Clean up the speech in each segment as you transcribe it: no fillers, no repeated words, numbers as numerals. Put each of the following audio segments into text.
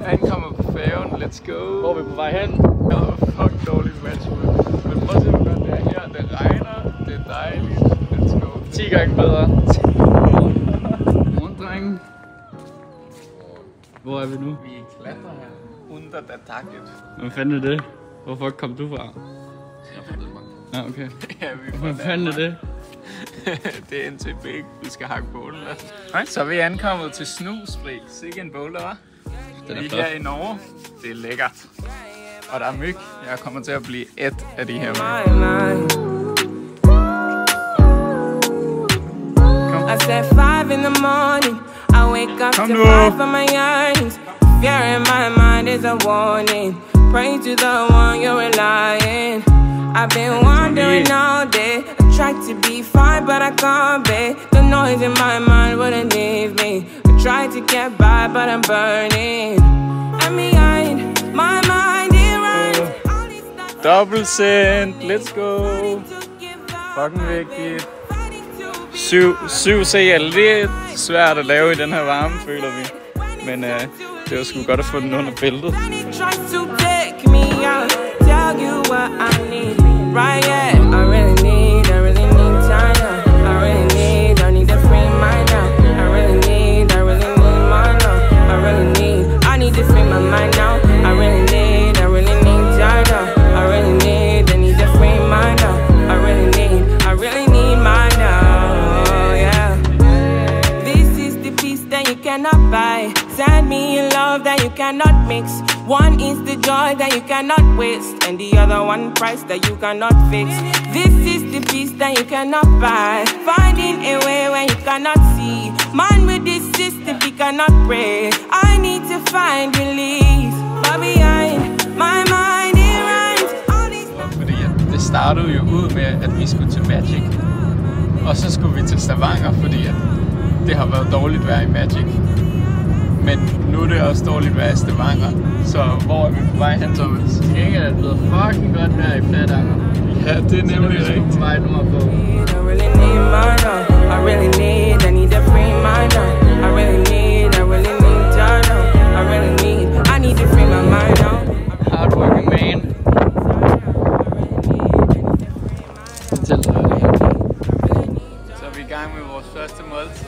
Ankommer på færgen, let's go. Hvor er vi på vej hen? Det var fucking dårligt match. Men prøv at se, hvordan det er her. Det regner, det er dejligt. Let's go. 10 gange bedre. Godmorgen, drenge. Hvor er vi nu? Vi klatrer her. Under det taket. Hvad fanden er det? Hvorfor kom du fra? Ja, okay. Ja, vi Hvad fanden er det? Det er NTB, vi skal hakke bålet. Så er vi ankommet til Snusfri. Sikke en bål, hva'? Den er Vi er flot. her i Norge. Det er lækkert. Og der er myg. Jeg kommer til at blive et af de her myg. I said 5 in the morning. I wake up to fight for my yearnings. Fear in my mind is a warning. Pray to the one you're relying. I've been wandering all day. I tried to be fine, but I can't be. The noise in my mind wouldn't leave me. I tried to get by, but I'm burning. I'm behind my mind, it runs. Double send, let's go. Fucking vigtigt. 7 CL, det er svært at lave i den her varme, føler vi. Men det var sgu godt at få den under bæltet. Right, yeah, I really need time now. I need to free mind now. I really need mine now. I need to free my mind now. I really need time now. I need to free mind now. I really need mine now, yeah. This is the peace that you cannot buy. Send me love that you cannot mix. One is the joy that you cannot waste, and the other one price that you cannot fix. This is the peace that you cannot buy. Finding a way when you cannot see. Man with this system, we cannot pray. I need to find relief. But behind my mind, it runs all these. Fordi det startede jo ud med, at vi skulle til Magic. Og så skulle vi til Stavanger, fordi det har været dårligt vejr i Magic. Men nu er det også dårligt vejr i Stavanger. Så hvor er vi på vej hen, Thomas? Til gengæld er det blevet fucking godt vejr i Flatanger. Ja, det er nemlig rigtigt. På vej nordpå. I really need mine now. I need to free mine now. I really need time now. I need to free my mind now. Hardworking man. Så er vi i gang med vores første måltid.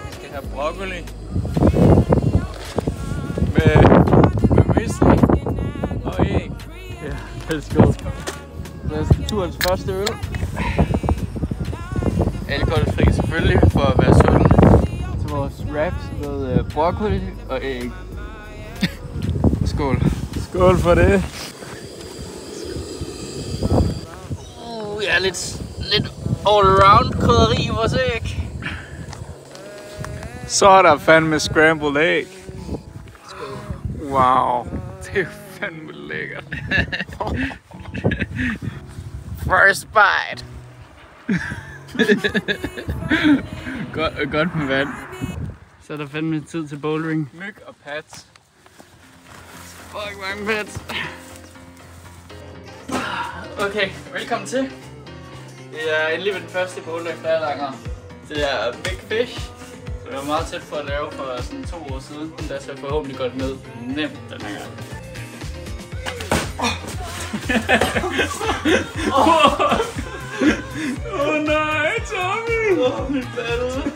Vi skal have broccoli. Med mysli og æg. Ja, let's go. Det er turens første øl. Alkoholfri selvfølgelig for at være sunde. Til vores wraps med broccoli og æg. Skål. Skål for det. Ja, lidt all-around krydderi i vores æg. Så er der fandme scrambled egg. Wow, det er fandme lækkert. First bite. godt med vand. Så er der fandme tid til bouldering. Myg og pats. Fuck mange pats. Okay, velkommen til. Det er endelig den første boulder i Flatanger. Det er Big Fish. Så det var meget tæt på at lave for sådan 2 år siden. Der ser forhåbentlig godt ned. Nemt den her gang. Åh nej, Tommy! Mit ballede.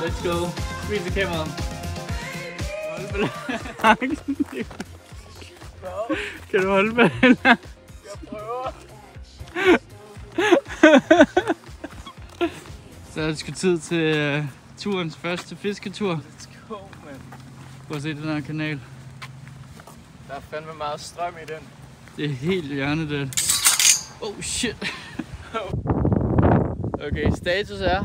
Let's go. Vis kameraet. nakken. Kan du holde med den her? Jeg prøver. Så er det sgu tid til turens første fisketur. Let's go, man. Prøv at se den her kanal. Der er fandme meget strøm i den. Det er helt hjernedødt. Oh shit. Okay, status er...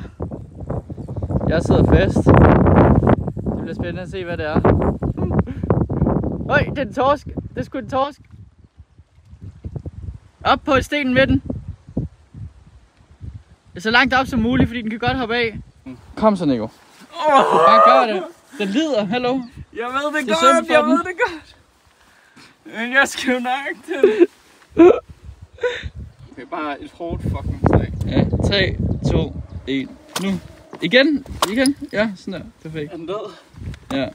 Jeg sidder fast. Det bliver spændende at se, hvad det er. Øj, det er en torsk. Det er sgu en torsk. Op på stenen med den. Så langt op som muligt, fordi den kan godt hoppe af. Kom så, Nico. Bare gør det. Den lider, hallo. Jeg ved det, Det er synd godt, for jeg den. ved det godt. Men jeg skal jo nakke til det. Det er bare et hårdt fucking træk. Ja, 3, 2, 1. Nu. Igen. Ja, sådan der. Perfekt. Er den død? Ja.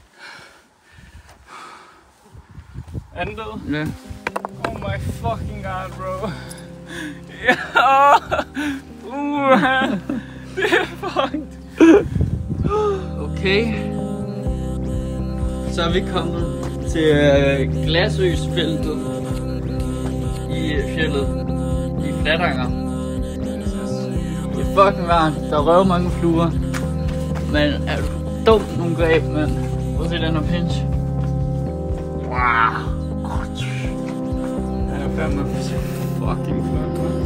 Er den død? Ja. Oh my fucking god, bro. Ja. Det er fucked. Okay. Så er vi kommet til Glasøsfeltet i fjellet i Flatanger. Det er fucking varmt. Der er røv mange fluer. Men er du dum nogle greb, mand. Prøv at se den her pinch. Wow. Han er fandme fucking flot, man.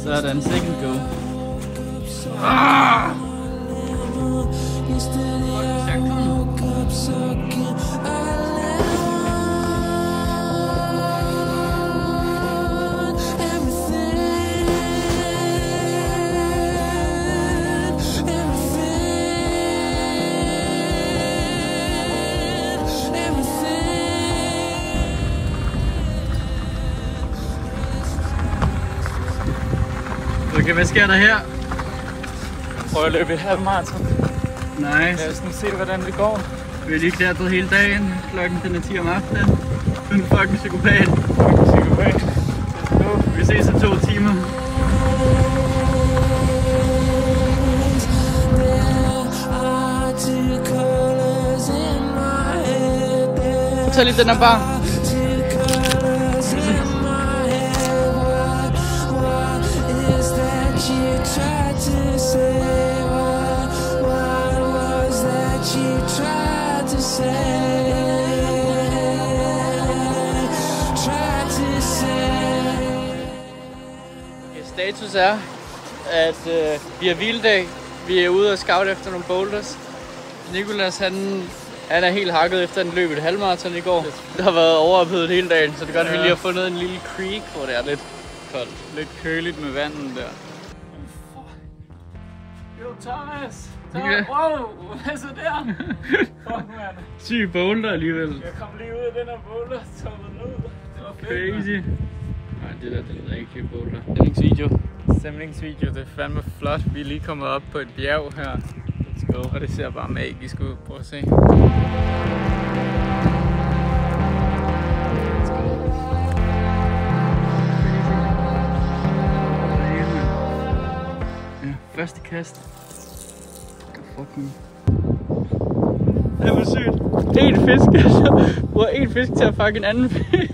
Sådan, second go. Okay, hvad sker der her? Prøv at løbe et halvt maraton. Nice. Lad os nu se, hvordan det går. Vi har lige klatret hele dagen. Klokken den er 10 om aftenen. Du er en fucking psykopat. Vi ses om 2 timer. Tag lige den her bar. Status er, at vi har hviledag. Vi er ude og scout efter nogle boulders. Nicolas han er helt hakket efter en løb et halvmarathon i går. Det har været overophedet hele dagen, så det er godt, at vi lige har fundet en lille creek, hvor det er lidt koldt. Lidt køligt med vandet der. Jo, Thomas! Ja. Wow, hvad så der? Fuck, man. Syg boulder alligevel. Jeg kom lige ud af den her boulder, toppet ned. Det var fedt, Crazy. Nej, det der det er ikke boulder. Stemningsvideo. Stemningsvideo, det er fandme flot. Vi er lige kommet op på et bjerg her. Let's go. Og det ser bare magisk ud. Prøv at se. Ja, første kast. Fucking. Det var sygt. En fisk, altså. Bruger en fisk til at fange en anden fisk.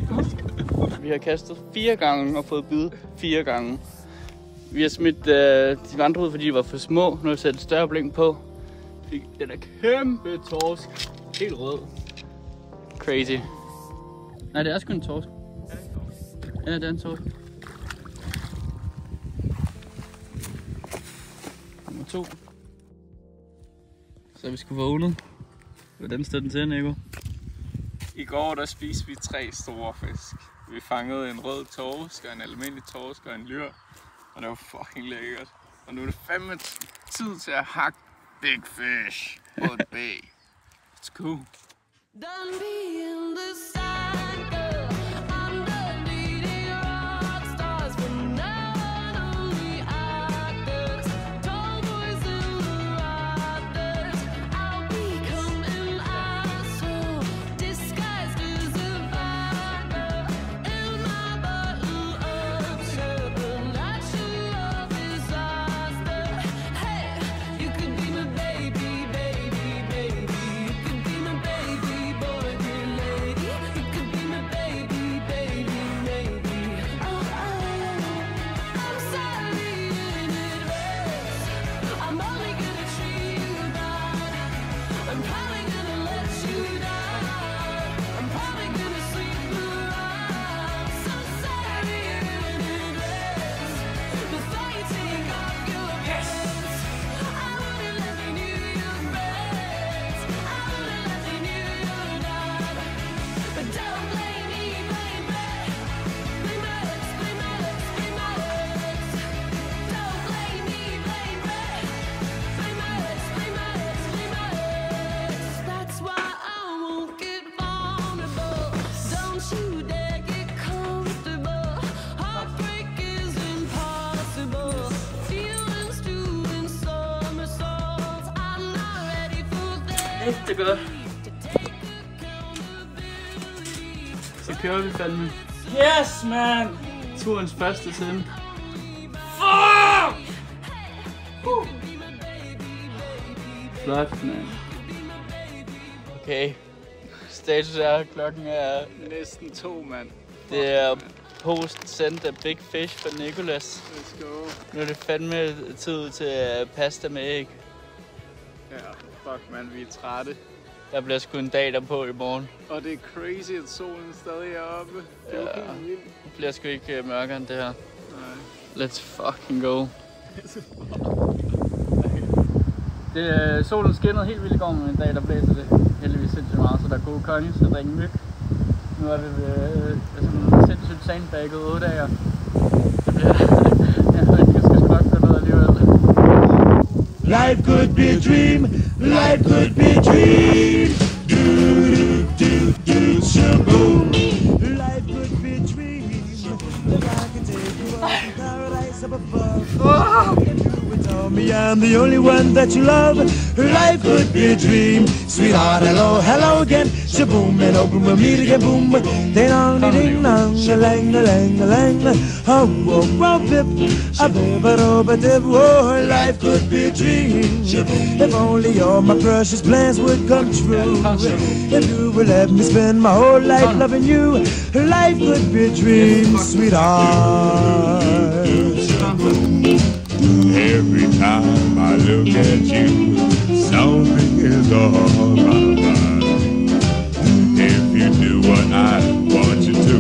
Vi har kastet 4 gange og fået bid 4 gange. Vi har smidt de andre ud, fordi de var for små. Nu har vi sat et større blink på. Den er kæmpe torsk. Helt rød. Crazy. Nej, det er sgu en torsk. Ja, det er en torsk. Nummer 2. Så vi skulle vågnet. Hvordan stod den til, Nico? I går der spiste vi 3 store fisk. Vi fangede en rød torsk, en almindelig torsk og en lyr. Og det var fucking lækkert. Og nu er det fandme tid til at hakke big fish på et bag. Let's go. Done being the cycle. I'm done beating rock stars for not only actors. Tall boys in the rafters. I'll become an asshole disguised as a viper. In my bottle of supernatural disaster. Hey, you could be my baby, baby, baby. You could be my baby. Det er godt. Så kører vi fandme. Yes, man! Turens første sende. Fuck! Flot, man. Okay. Status er, klokken er næsten 2, mand. Det er post sendt af Big Fish fra Nicholas. Let's go. Nu er det fandme tid til pasta med æg. Ja, fuck man, vi er trætte. Der bliver sgu en dag derpå i morgen. Og det er crazy, at solen stadig er oppe. Det er jo helt vildt. Det bliver sgu ikke mørkere end det her. Nej. Let's fucking go. Solen skinnede helt vildt i går, men en dag der blæser det heldigvis sindssygt meget, så der er gode konge til at drikke myg. Nu er vi ved sindssygt sandbagget 8 dage. Det bliver... jeg skal nok gå ned alligevel. Life could be a dream, life could be a dream. Do do do do shaboom. Life could be a dream. If I could take you up to paradise up above. If you would tell me I'm the only one that you love. Life could be a dream. Sweetheart, hello, hello again. Shaboom, and open with me to get boom. Ding dong, ding dong, a lang, a lang, a lang. Oh, oh, oh, bip. A bip, a do, a dip. Oh, life could be a dream. If only all my precious plans would come true. If you would let me spend my whole life loving you. Life could be a dream, sweetheart. Every time I look at you, something is on my mind. If you do what I want you to,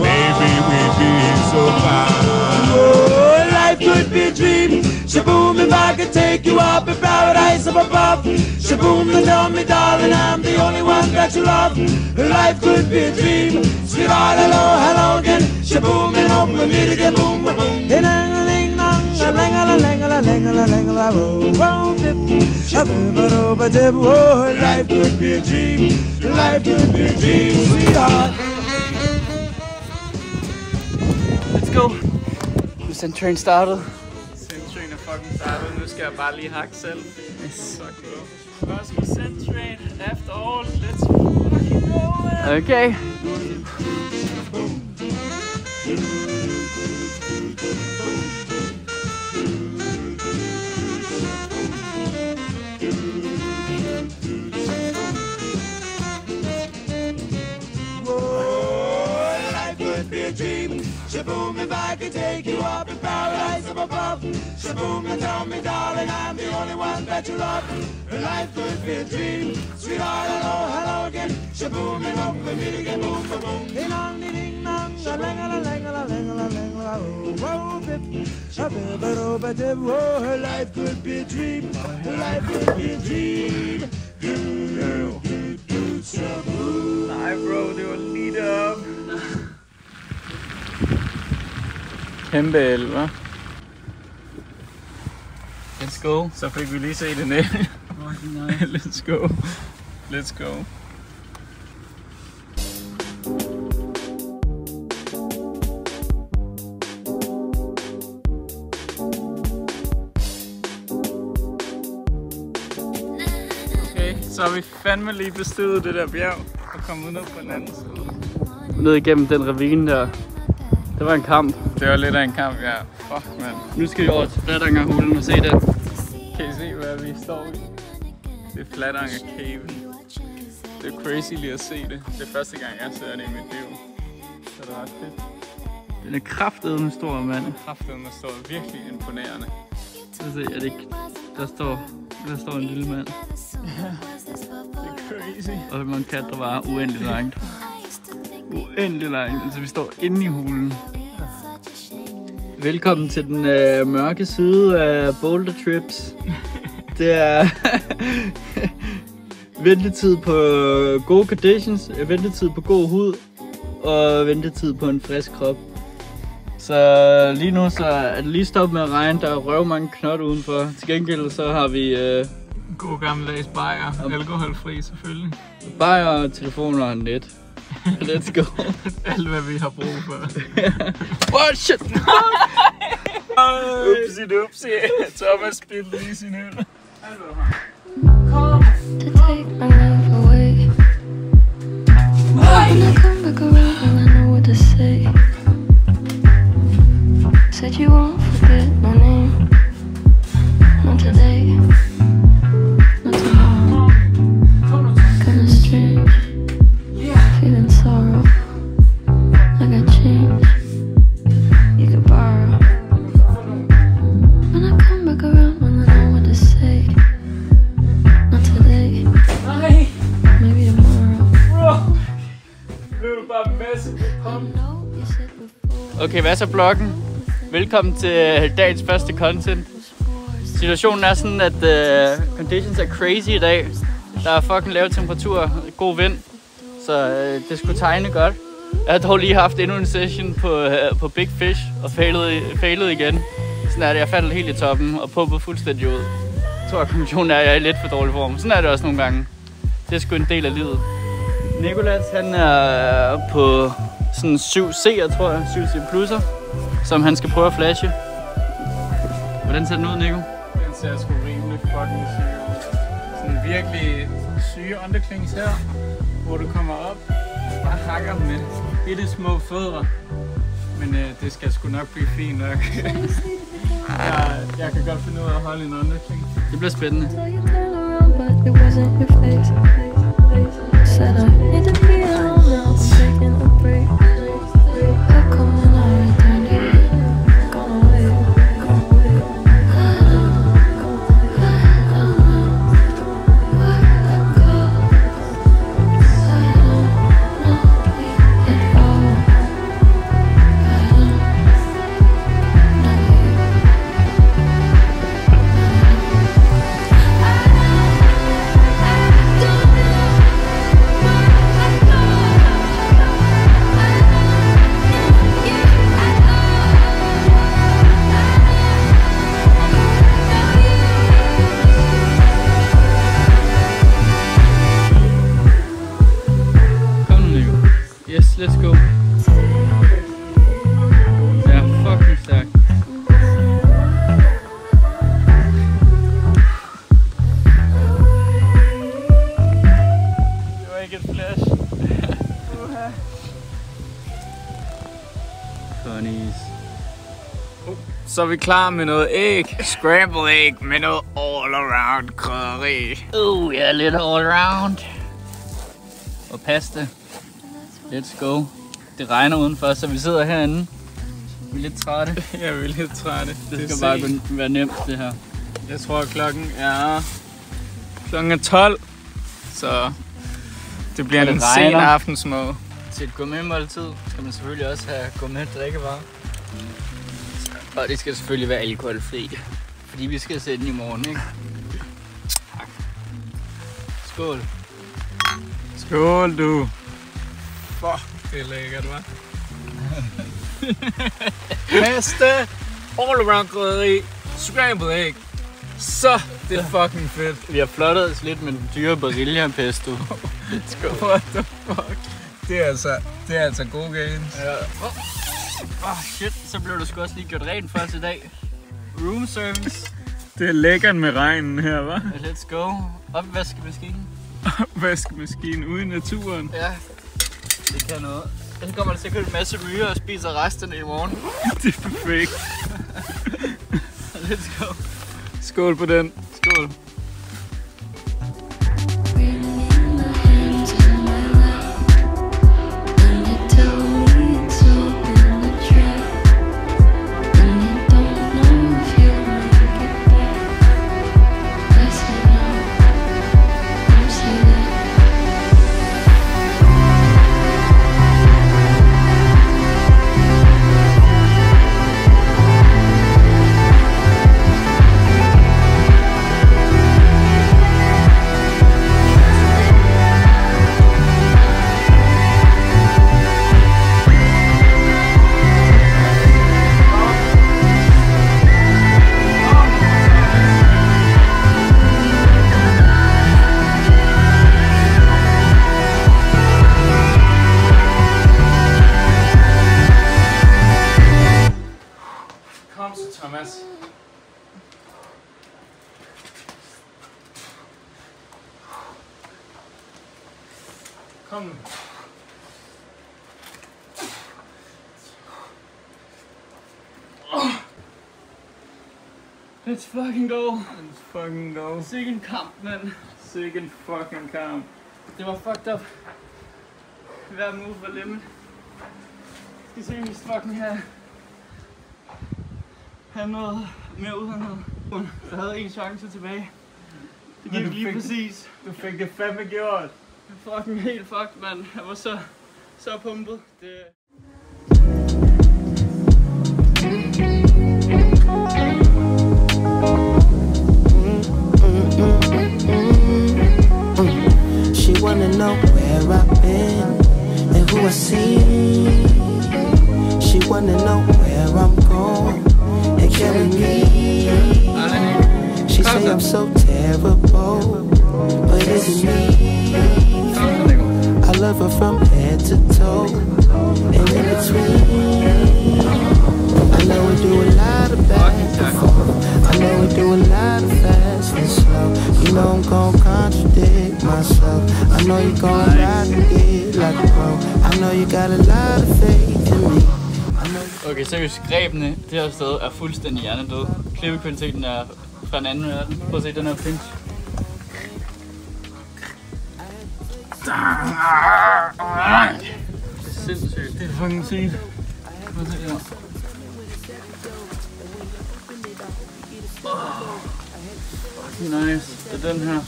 maybe we'd be so fine. Oh, life could be a dream. Shaboom, if I could take you up in paradise up above. Shaboom, and tell me, darling, I'm the only one that you love. Life could be a dream. Sweetheart, hello, hello again. Shaboom, and open with me to get boom, boom. Oh, life could be a dream. Life could be a dream, sweetheart. Let's go. Nu Send Train started. Send Train er fucking startet. Nu skal jeg bare lige hakke selv. Yes. Så cool. Først på Send Train. After all, let's fucking go, man. Okay. Shaboom, if I could take you up in paradise up above. Shaboom, and tell me, darling, I'm the only one that you love. Life could be a dream. Sweetheart, hello, hello again. Shaboom, and open me to get boom, boom, boom. Ding dong, ding dong, Life could be a dream. Life could be a dream. Nej bro, det var lige deroppe. Kæmpe el, hva'? Let's go. Så fik vi lige set en el. Let's go. Let's go. Okay, så har vi fandme lige besteget det der bjerg og kommet ned på den anden side. Ned igennem den ravine der. Det var en kamp. Det var lidt af en kamp, ja. Fuck, mand. Nu skal vi over til Flatangerhulen og se den. Kan I se, hvad vi står i? Det er Flatanger Cave. Det er crazy lige at se det. Det er første gang, jeg ser det i mit liv. Så det er ret fedt. Den er kraftedeme stor, mand. Kraftedeme står virkelig imponerende. Så se, er det ikke... Der står en lille mand. Ja, det er crazy. Og man klatrer bare uendelig langt. Uendelig langt. Altså, vi står inde i hulen. Velkommen til den mørke side af Boulder Trips. Det er ventetid på gode conditions, ventetid på god hud og ventetid på en frisk krop. Så lige nu så er det lige stoppet med at regne, der er røv mange knot udenfor. Til gengæld så har vi god gammeldags bajer, alkoholfri selvfølgelig. bajer og telefoner og net. Let's go. Alt hvad vi har brug for. Oh shit! Upsi. Thomas spildte lige sin øl. To take my love away. When I come back around, will I know what to say? Said you won't forget my name. Not today, not tomorrow. Kinda strange, feeling sorrow. I got change you could borrow. When I come back around, will I know what to say? Not today, maybe tomorrow. Blev du bare masse I know you said before. Okay, hvad så bloggen? Velkommen til dagens første content. Situationen er sådan, at conditions er crazy i dag. Der er fucking lav temperatur, god vind, så det skulle tegne godt. Jeg har dog lige haft endnu en session på Big Fish og failede igen. Sådan er det, jeg faldt helt i toppen og pumpede fuldstændig ud. Jeg tror, at konklusionen er, at jeg er i lidt for dårlig form. Sådan er det også nogle gange. Det er sgu en del af livet. Nicolas, han er på sådan 7C'er, tror jeg, 7C plusser, som han skal prøve at flashe. Hvordan ser den ud, Nico? Den ser sgu rimelig fucking syg ud. Sådan virkelig syge underklings her, hvor du kommer op og bare hakker med bitte små fødder. Men det skal sgu nok blive fint nok. jeg kan godt finde ud af at holde en underkling. Det bliver spændende. So you turn around, but it wasn't your face. Said I need to be alone now, I'm taking a break. How come when I returned you gone away? Yes, let's go. Ja, fucking stærk. Det var ikke et flash. Funnies. Så er vi klar med noget æg. Scrambled æg med noget all around krydderi. Ja, lidt all around. Og pasta. Let's go. Det regner udenfor, så vi sidder herinde. Vi er lidt trætte. Jeg er lidt trætte. Det skal bare være nemt, det her. Jeg tror klokken er 12, så det bliver en sen aftensmad. Til et gourmetmåltid skal man selvfølgelig også have gourmet drikkevarer. Og det skal selvfølgelig være alkoholfri. Fordi vi skal sætte den i morgen, ikke? Tak. Skål. Skål, du. Fuck, det er lækkert, hva'? Pasta, all around krydderi, scrambled egg. Så det er fucking fedt. Vi har flottet os lidt med den dyre Barilla pesto. Let's go. What the fuck? Det er altså gode gains. Ja. Shit, så blev du sgu også lige gjort rent for os i dag. Room service. Det er lækkert med regnen her, hva'? Let's go. Opvaskemaskinen. Opvaskemaskinen ude i naturen. Ja, det kan noget. Så kommer der sikkert en masse ryger og spiser resterne i morgen. Det er perfekt. Let's go. Skål på den. Skål. Kom så, Thomas. Kom nu. Let's fucking go. Let's fucking go. Sikke en kamp, mand. Sikke en fucking kamp. Det var fucked up. Hver move var limit. Skal se, om vi fucking have noget mere udholdenhed. Jeg havde en chance tilbage. Det gik lige præcis. Du fik det fandme gjort. Fucking helt fucked, mand. Jeg var så pumpet. Det... She wanna know where I've been and who I see. She wanna know where I'm going and carry me. She say I'm so terrible, but is it me? I love her from head to toe and in between. I know we do a lot of back and forth. I know we do a lot of fast and slow. You know I'm gon' contradict myself. I know you gon' ride it like a pro. I know you got a lot of faith in me. Okay, seriøst, grebene det her sted er fuldstændig hjernedød. Klippekvaliteten er fra en anden verden. Prøv at se den her pinch. Sindssygt. Det er fucking sygt. Prøv at se her. Nice. Det er den her.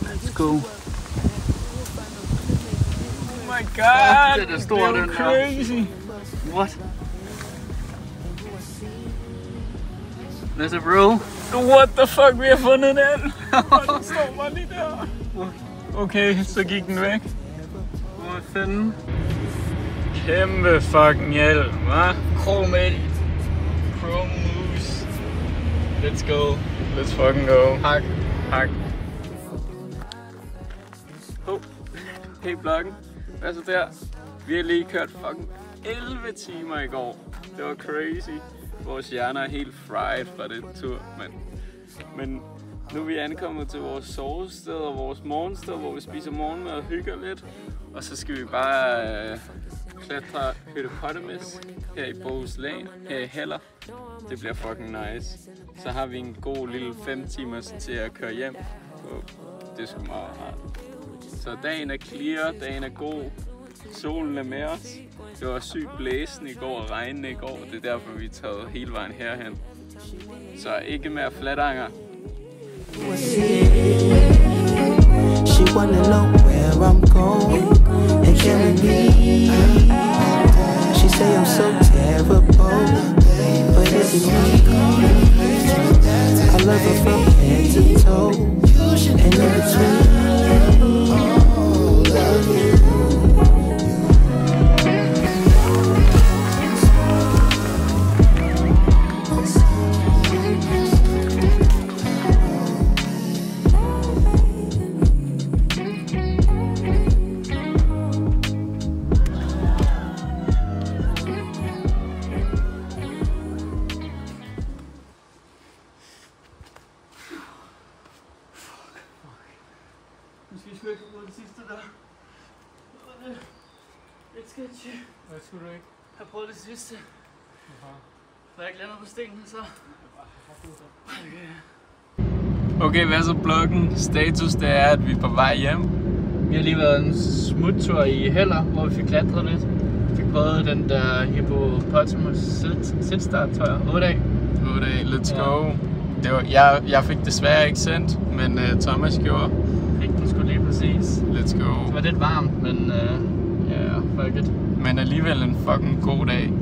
Let's go. Oh my god! Det er stor, den her. Crazy. What? Hvad så, bro? What the fuck, vi har fundet den! Den står bare lige der. Okay, så gik den væk. Hvor fanden? Kæmpe fucking hjælp, hva'? Chrome moves. Let's go. Let's fucking go. Hak. Hak. Hey bloggen. Hvad så der? Vi har lige kørt fucking 11 timer i går. Det var crazy. Vores hjerner er helt fried fra den tur, men nu er vi ankommet til vores sovested og vores morgensted, hvor vi spiser morgenmad og hygger lidt. Og så skal vi bare klatre Hyttepotamus her i Bohuslän, her i Heller. Det bliver fucking nice. Så har vi en god lille 5 timer til at køre hjem. Og det er sgu meget rart. Så dagen er clear, dagen er god. Solen er med os. Det var sygt blæsende i går og regnende i går. Det er derfor, vi er taget hele vejen herhen. Så ikke mere flatanger. She wanna know where I'm going Måske skulle jeg ikke bruge det sidste der. Det var lidt sketchy. Hvad skulle du ikke? Jeg har prøvet det sidste. Når jeg ikke lander på stenen, så... Okay, hvad så bloggen? Status det er, at vi er på vej hjem. Vi har lige været en smuttur i Heller, hvor vi fik klatret lidt. Vi fik prøvet den der hippopotamus sit-start, tror jeg. 8 dage. 8 dage, let's go. Det var, jeg fik desværre ikke sendt, men Thomas gjorde. Fik den sgu lige præcis. Let's go. Det var lidt varmt, men fuck it. Men alligevel en fucking god dag.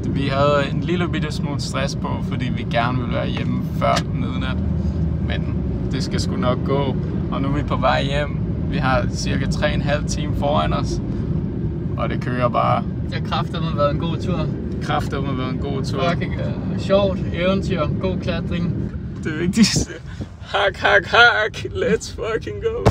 Vi havde en lille bitte smule stress på, fordi vi gerne ville være hjemme før midnat. Men det skal sgu nok gå. Og nu er vi på vej hjem. Vi har cirka 3,5 timer foran os. Og det kører bare. Det har kraftedeme været en god tur. Kraftedeme været en god tur. Fucking sjovt, eventyr, god klatring. Det vigtigste. Hak, hak, hak. Let's fucking go.